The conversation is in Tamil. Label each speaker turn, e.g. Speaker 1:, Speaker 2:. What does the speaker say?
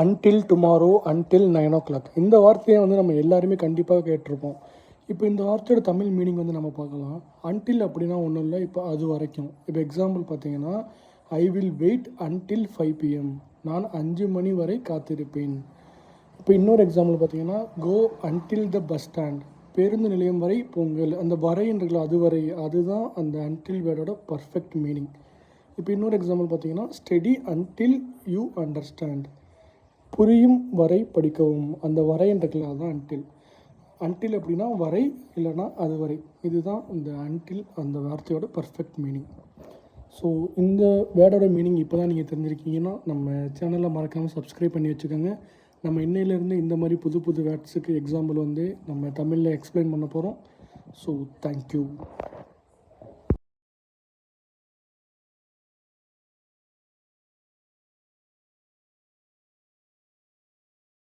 Speaker 1: Until tomorrow, until 9 o'clock. இந்த வார்த்தையை நம்ம எல்லாருமே கண்டிப்பாக கேட்டிருப்போம். இப்போ இந்த வார்த்தையோட தமிழ் மீனிங் நம்ம பார்க்கலாம். அன்டில் அப்படின்னா ஒன்றும் இல்லை, இப்போ அது வரைக்கும். இப்போ எக்ஸாம்பிள் பார்த்தீங்கன்னா, I will wait until 5 PM. நான் 5 மணி வரை காத்திருப்பேன். இப்போ இன்னொரு எக்ஸாம்பிள் பார்த்தீங்கன்னா, கோ அன்டில் த பஸ் ஸ்டாண்ட். பேருந்து நிலையம் வரை போங்கள். அந்த வரைன்றதுல அது வரை, அதுதான் அந்த அன்டில் வேர்டோட பர்ஃபெக்ட் மீனிங். இப்போ இன்னொரு எக்ஸாம்பிள் பார்த்தீங்கன்னா, ஸ்டடி அன்டில் யூ அண்டர்ஸ்டாண்ட். புரியும் வரை படிக்கவும். அந்த வரைன்றதுல அதுதான் அன்டில். அன்டில் அப்படின்னா வரை, இல்லைனா அது வரை. இதுதான் இந்த அன்டில் அந்த வார்த்தையோட பர்ஃபெக்ட் மீனிங். ஸோ இந்த வேர்டோட மீனிங் இப்போ தான் நீங்கள் தெரிஞ்சிருக்கீங்கன்னா, நம்ம சேனலில் மறக்காமல் சப்ஸ்கிரைப் பண்ணி வச்சுக்கோங்க. நம்ம இன்னையிலேருந்து இந்த மாதிரி புது புது வேர்ட்ஸுக்கு எக்ஸாம்பிள் நம்ம தமிழில் எக்ஸ்பிளைன் பண்ண போகிறோம். So thank you.